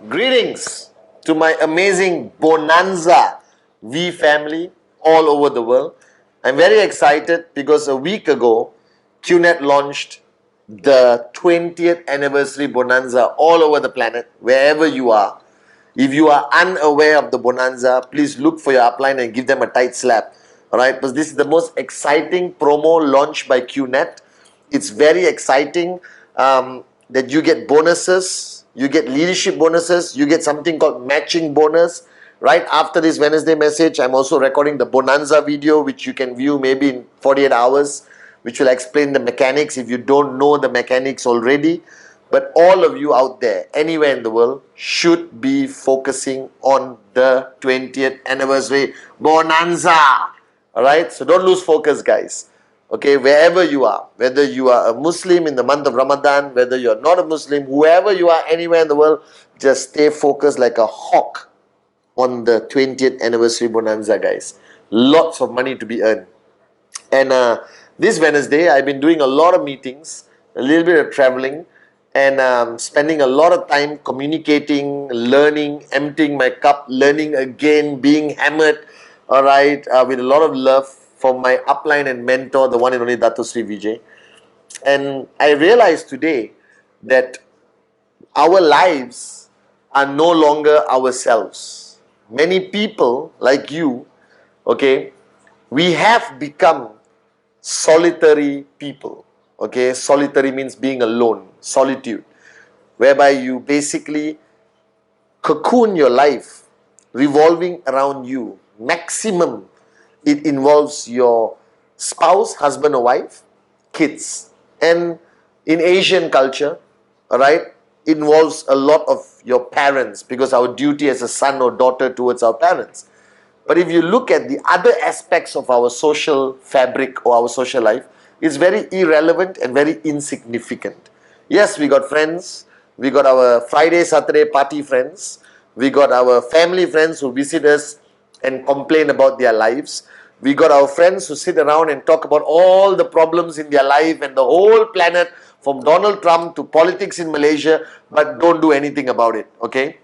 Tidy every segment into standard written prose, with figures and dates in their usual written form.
Greetings to my amazing Bonanza V family all over the world. I'm very excited because a week ago, QNet launched the 20th anniversary Bonanza all over the planet, wherever you are. If you are unaware of the Bonanza, please look for your upline and give them a tight slap. Alright, because this is the most exciting promo launched by QNet. It's very exciting that you get bonuses, you get leadership bonuses, you get something called matching bonus. Right after this Wednesday message, I'm also recording the Bonanza video, which you can view maybe in 48 hours, which will explain the mechanics if you don't know the mechanics already. But all of you out there, anywhere in the world, should be focusing on the 20th anniversary Bonanza. Alright, so don't lose focus, guys. Okay, wherever you are, whether you are a Muslim in the month of Ramadan, whether you're not a Muslim, whoever you are, anywhere in the world, just stay focused like a hawk on the 20th anniversary Bonanza, guys. Lots of money to be earned. And this Wednesday, I've been doing a lot of meetings, a little bit of traveling, and spending a lot of time communicating, learning, emptying my cup, learning again, being hammered, all right, with a lot of love from my upline and mentor, the one and only Dato Sri Vijay. And I realized today that our lives are no longer ourselves. Many people like you, okay, we have become solitary people. Okay, solitary means being alone, solitude, whereby you basically cocoon your life revolving around you. Maximum, it involves your spouse, husband or wife, kids. And in Asian culture, all right, it involves a lot of your parents, because our duty as a son or daughter towards our parents. But if you look at the other aspects of our social fabric or our social life, it's very irrelevant and very insignificant. Yes, we got friends, we got our Friday, Saturday party friends, we got our family friends who visit us and complain about their lives. We got our friends who sit around and talk about all the problems in their life and the whole planet, from Donald Trump to politics in Malaysia, but don't do anything about it, okay?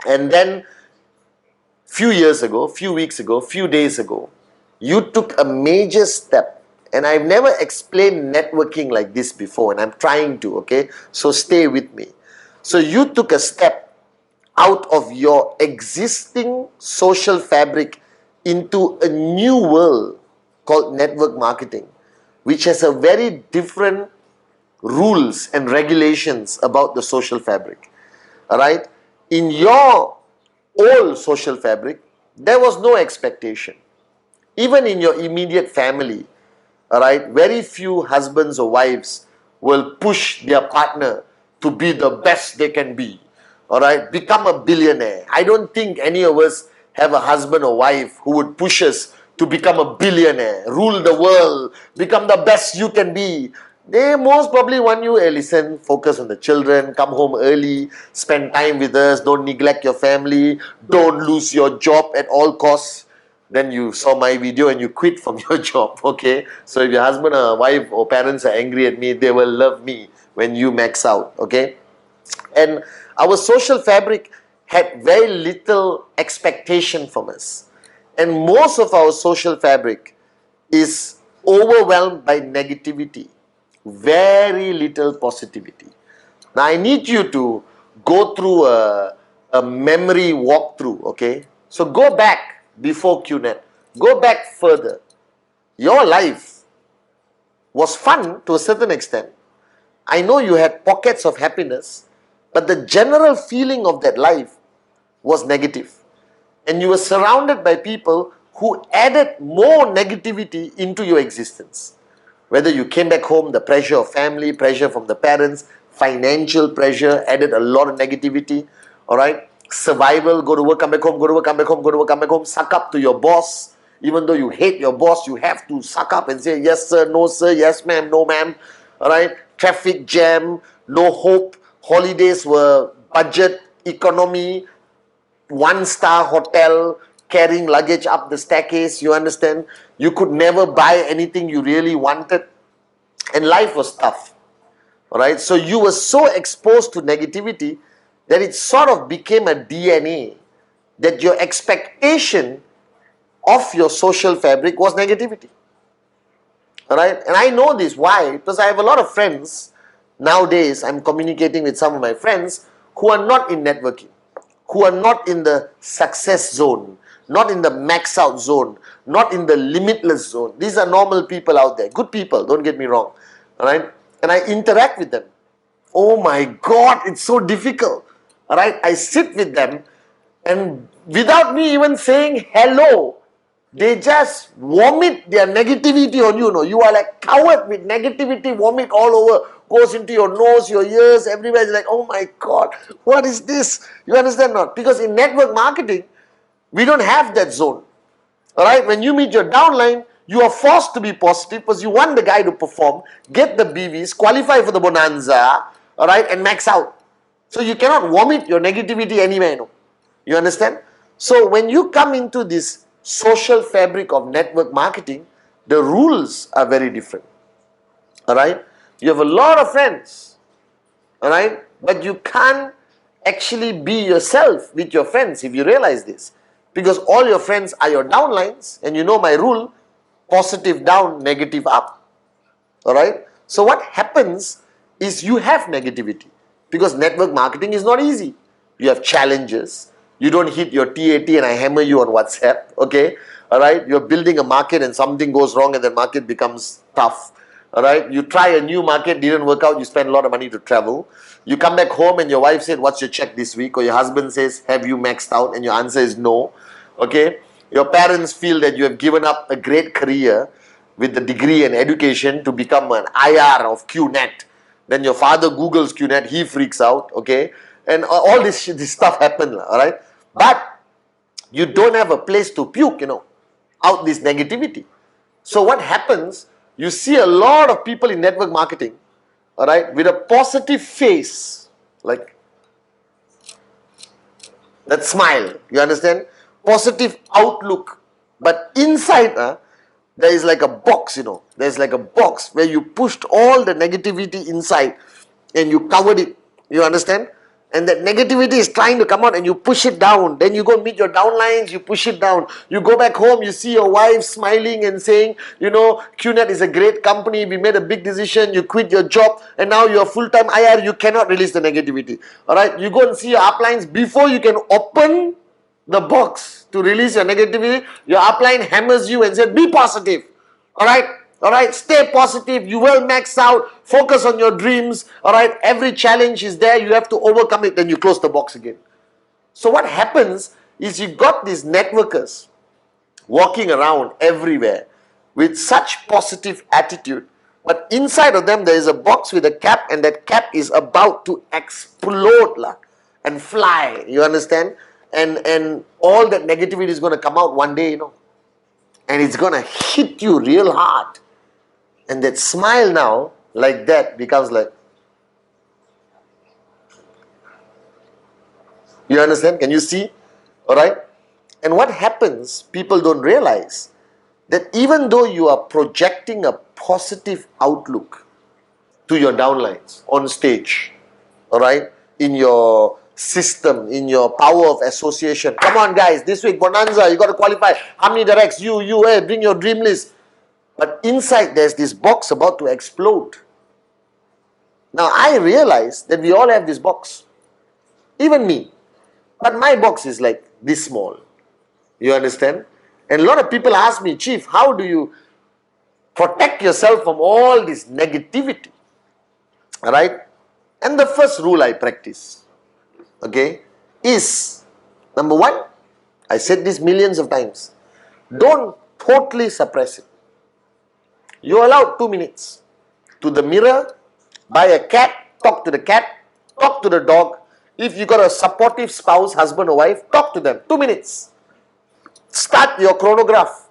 And then few years ago, few weeks ago, few days ago, you took a major step. And I've never explained networking like this before, and I'm trying to, okay? So stay with me. So you took a step out of your existing social fabric into a new world called network marketing, which has a very different rules and regulations about the social fabric. Alright? In your old social fabric, there was no expectation. Even in your immediate family, alright, very few husbands or wives will push their partner to be the best they can be. Alright, become a billionaire. I don't think any of us have a husband or wife who would push us to become a billionaire, rule the world, become the best you can be. They most probably want you, hey, listen, focus on the children, come home early, spend time with us, don't neglect your family, don't lose your job at all costs. Then you saw my video and you quit from your job, okay? So if your husband or wife or parents are angry at me, they will love me when you max out, okay? And our social fabric had very little expectation from us. And most of our social fabric is overwhelmed by negativity. Very little positivity. Now I need you to go through a memory walkthrough, okay? So go back before QNet. Go back further. Your life was fun to a certain extent. I know you had pockets of happiness, but the general feeling of that life was negative. And you were surrounded by people who added more negativity into your existence. Whether you came back home, the pressure of family, pressure from the parents, financial pressure added a lot of negativity. Alright? Survival, go to work, come back home, go to work, come back home, go to work, come back home, suck up to your boss. Even though you hate your boss, you have to suck up and say, yes sir, no sir, yes ma'am, no ma'am. Alright? Traffic jam, no hope. Holidays were budget, economy, one-star hotel, carrying luggage up the staircase, you understand? You could never buy anything you really wanted. And life was tough. Alright, so you were so exposed to negativity that it sort of became a DNA, that your expectation of your social fabric was negativity. Alright, and I know this. Why? Because I have a lot of friends nowadays. I'm communicating with some of my friends who are not in networking, who are not in the success zone, not in the max out zone, not in the limitless zone. These are normal people out there, good people, don't get me wrong. Alright, and I interact with them. Oh my God, it's so difficult. Alright, I sit with them, and without me even saying hello, they just vomit their negativity on you. You are like covered with negativity, vomit all over, goes into your nose, your ears, everywhere. It's like, oh my God, what is this? You understand not? Because in network marketing, we don't have that zone. Alright, when you meet your downline, you are forced to be positive because you want the guy to perform, get the BVs, qualify for the bonanza, alright, and max out. So you cannot vomit your negativity anywhere. You understand? So when you come into this social fabric of network marketing, the rules are very different. Alright? You have a lot of friends. Alright? But you can't actually be yourself with your friends if you realize this. Because all your friends are your downlines, and you know my rule, positive down, negative up. Alright? So what happens is you have negativity. Because network marketing is not easy. You have challenges. You don't hit your TAT and I hammer you on WhatsApp. Okay? Alright? You're building a market and something goes wrong and the market becomes tough. Alright? You try a new market, didn't work out, you spend a lot of money to travel. You come back home and your wife said, what's your check this week? Or your husband says, have you maxed out? And your answer is no. Okay? Your parents feel that you have given up a great career with the degree and education to become an IR of QNet. Then your father Googles QNet, he freaks out, okay? And all this stuff happened, alright? But you don't have a place to puke, out this negativity. So what happens, you see a lot of people in network marketing, alright, with a positive face, like that smile, you understand? Positive outlook. But inside, there is like a box, there's like a box where you pushed all the negativity inside and you covered it, you understand? And that negativity is trying to come out and you push it down. Then you go meet your downlines, you push it down. You go back home, you see your wife smiling and saying, QNet is a great company, we made a big decision, you quit your job and now you're full-time IR, you cannot release the negativity. Alright, you go and see your uplines before you can open the box to release your negativity. Your upline hammers you and says, be positive. Alright, stay positive, you will max out, focus on your dreams, alright, every challenge is there, you have to overcome it, then you close the box again. So what happens is you got these networkers walking around everywhere with such positive attitude, but inside of them there is a box with a cap, and that cap is about to explode and fly, you understand? And all that negativity is going to come out one day, and it's going to hit you real hard. And that smile now, like that, becomes like, you understand? Can you see? Alright? And what happens, people don't realize that even though you are projecting a positive outlook to your downlines on stage, alright, in your system, in your power of association. Come on guys, this week, bonanza, you got to qualify. How many directs? You, hey, bring your dream list. But inside there's this box about to explode. Now I realize that we all have this box. Even me. But my box is like this small. You understand? And a lot of people ask me, Chief, how do you protect yourself from all this negativity? Alright? And the first rule I practice, okay, is, number one, I said this millions of times, don't totally suppress it. You're allowed 2 minutes. To the mirror, buy a cat, talk to the cat, talk to the dog. If you got a supportive spouse, husband or wife, talk to them. 2 minutes. Start your chronograph.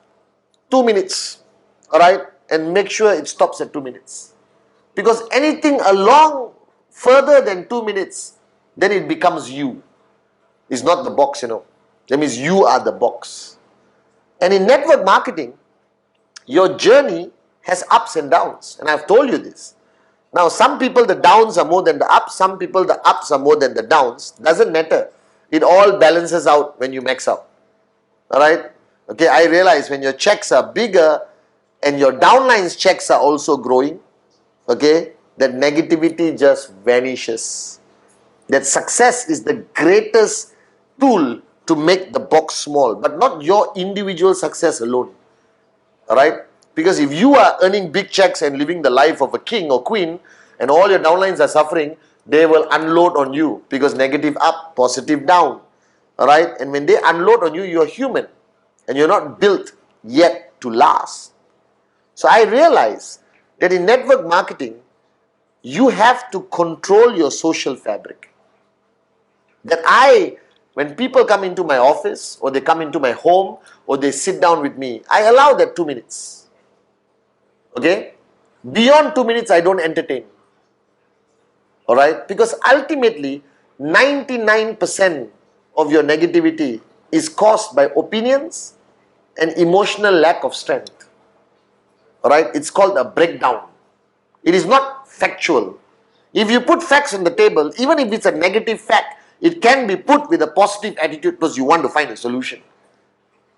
2 minutes. Alright? And make sure it stops at 2 minutes. Because anything along further than 2 minutes, then it becomes you. It's not the box, That means you are the box. And in network marketing, your journey has ups and downs. And I've told you this. Now, some people, the downs are more than the ups. Some people, the ups are more than the downs. Doesn't matter. It all balances out when you max out. Alright? Okay, I realize when your checks are bigger and your downlines checks are also growing, okay, that negativity just vanishes. That success is the greatest tool to make the box small, but not your individual success alone. Alright? Because if you are earning big checks and living the life of a king or queen, and all your downlines are suffering, they will unload on you, because negative up, positive down. Alright? And when they unload on you, you're human. And you're not built yet to last. So I realize that in network marketing, you have to control your social fabric. That when people come into my office, or they come into my home, or they sit down with me, I allow that 2 minutes. Okay? Beyond 2 minutes, I don't entertain. Alright? Because ultimately, 99% of your negativity is caused by opinions and emotional lack of strength. Alright? It's called a breakdown. It is not factual. If you put facts on the table, even if it's a negative fact, it can be put with a positive attitude because you want to find a solution.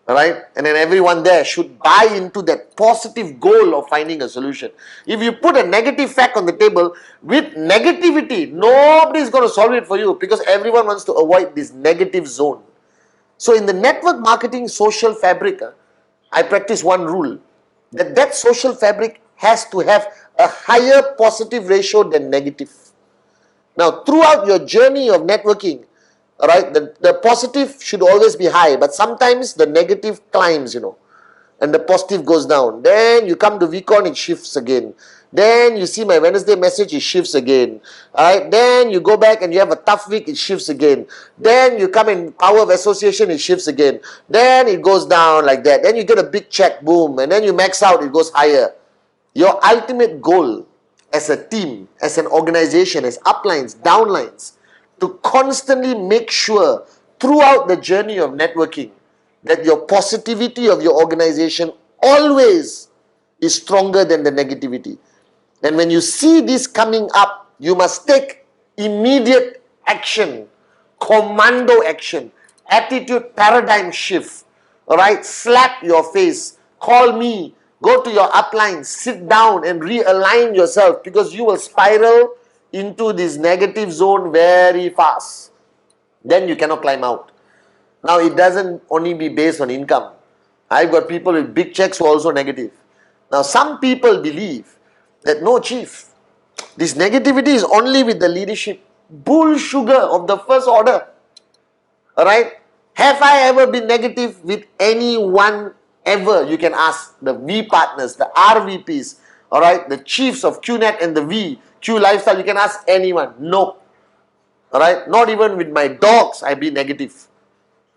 Alright? And then everyone there should buy into that positive goal of finding a solution. If you put a negative fact on the table with negativity, nobody is going to solve it for you, because everyone wants to avoid this negative zone. So in the network marketing social fabric, I practice one rule, that social fabric has to have a higher positive ratio than negative. Now, throughout your journey of networking, alright, the positive should always be high, but sometimes the negative climbs, and the positive goes down. Then you come to VCon, it shifts again. Then you see my Wednesday message, it shifts again. Alright, then you go back and you have a tough week, it shifts again. Then you come in power of association, it shifts again. Then it goes down like that. Then you get a big check, boom, and then you max out, it goes higher. Your ultimate goal as a team, as an organization, as uplines, downlines, to constantly make sure throughout the journey of networking that your positivity of your organization always is stronger than the negativity. And when you see this coming up, you must take immediate action, commando action, attitude paradigm shift. Alright, slap your face, call me, go to your upline, sit down and realign yourself, because you will spiral into this negative zone very fast. Then you cannot climb out. Now, it doesn't only be based on income. I've got people with big checks who are also negative. Now, some people believe that no, chief, this negativity is only with the leadership. Bull sugar of the first order. Alright? Have I ever been negative with anyone ever? You can ask the V partners, the RVPs, alright, the chiefs of QNet and the Q Lifestyle. You can ask anyone. No. Alright? Not even with my dogs I've been negative.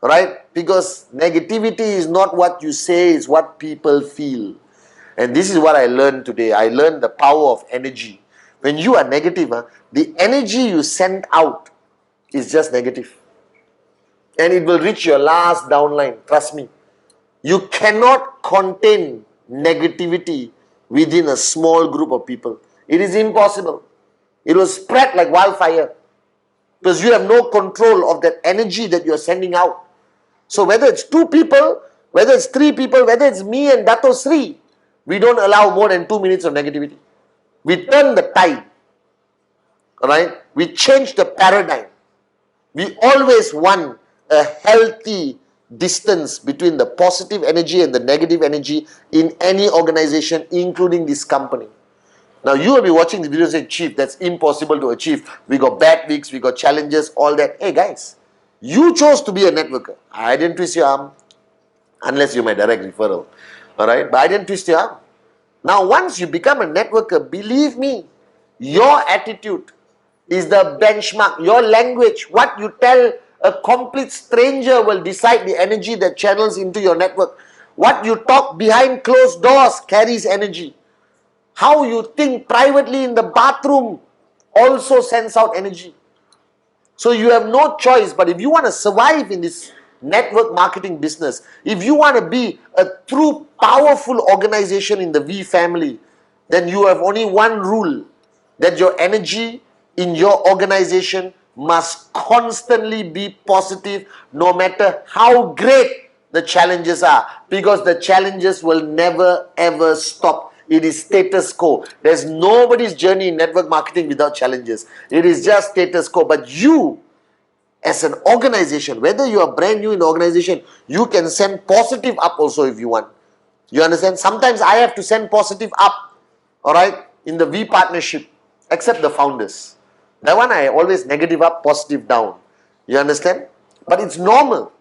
Alright? Because negativity is not what you say, it's what people feel. And this is what I learned today. I learned the power of energy. When you are negative, the energy you send out is just negative. And it will reach your last downline. Trust me. You cannot contain negativity within a small group of people. It is impossible. It will spread like wildfire. Because you have no control of that energy that you are sending out. So whether it's 2 people, whether it's 3 people, whether it's me and Dato Sri, we don't allow more than 2 minutes of negativity. We turn the tide. Alright? We change the paradigm. We always want a healthy distance between the positive energy and the negative energy in any organization, including this company. Now, you will be watching the video and saying, Chief, that's impossible to achieve. We got bad weeks, we got challenges, all that. Hey guys, you chose to be a networker. I didn't twist your arm, unless you're my direct referral. Alright, but I didn't twist your arm. Now, once you become a networker, believe me, your attitude is the benchmark. Your language, what you tell a complete stranger will decide the energy that channels into your network. What you talk behind closed doors carries energy. How you think privately in the bathroom also sends out energy. So you have no choice. But if you want to survive in this network marketing business, if you want to be a true powerful organization in the V family, then you have only one rule, that your energy in your organization must constantly be positive, no matter how great the challenges are, because the challenges will never ever stop. It is status quo. There's nobody's journey in network marketing without challenges. It is just status quo. But you, as an organization, whether you are brand new in the organization, you can send positive up also if you want. You understand? Sometimes I have to send positive up, all right, in the V partnership, except the founders. That one I always negative up, positive down. You understand? But it's normal.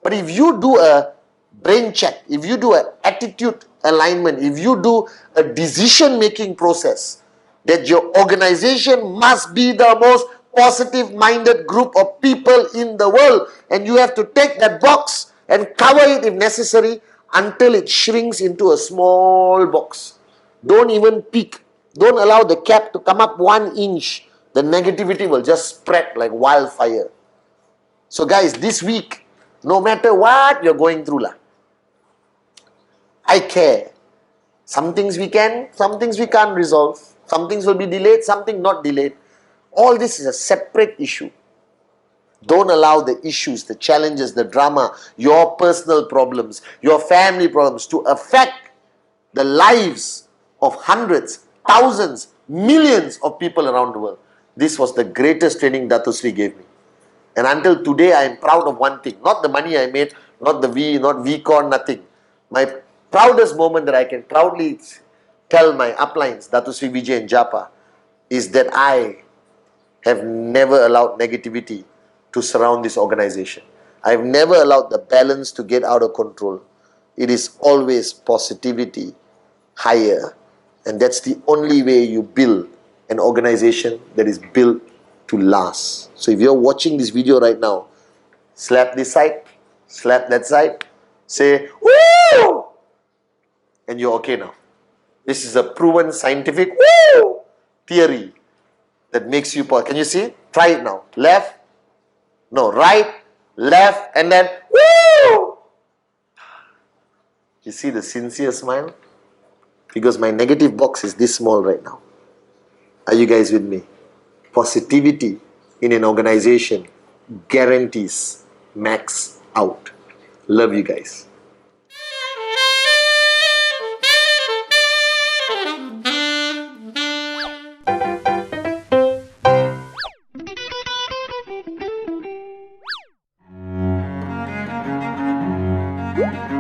But if you do a brain check, if you do an attitude alignment, if you do a decision-making process, that your organization must be the most positive-minded group of people in the world, and you have to take that box and cover it if necessary until it shrinks into a small box. Don't even peek. Don't allow the cap to come up 1 inch. The negativity will just spread like wildfire. So guys, this week, no matter what you're going through, I care. Some things we can, some things we can't resolve. Some things will be delayed, something not delayed. All this is a separate issue. Don't allow the issues, the challenges, the drama, your personal problems, your family problems to affect the lives of hundreds, thousands, millions of people around the world. This was the greatest training Dato Sri gave me. And until today, I am proud of one thing. Not the money I made, not the not VCon, nothing. My proudest moment that I can proudly tell my uplines, Dato Sri Vijay and Japa, is that I have never allowed negativity to surround this organization. I have never allowed the balance to get out of control. It is always positivity higher. And that's the only way you build an organization that is built to last. So if you're watching this video right now, slap this side, slap that side, say, woo! And you're okay now. This is a proven scientific woo theory that makes you pause. Can you see? Try it now. Left, no, right, left, and then woo! You see the sincere smile? Because my negative box is this small right now. Are you guys with me? Positivity in an organization guarantees max out. Love you guys. Yeah.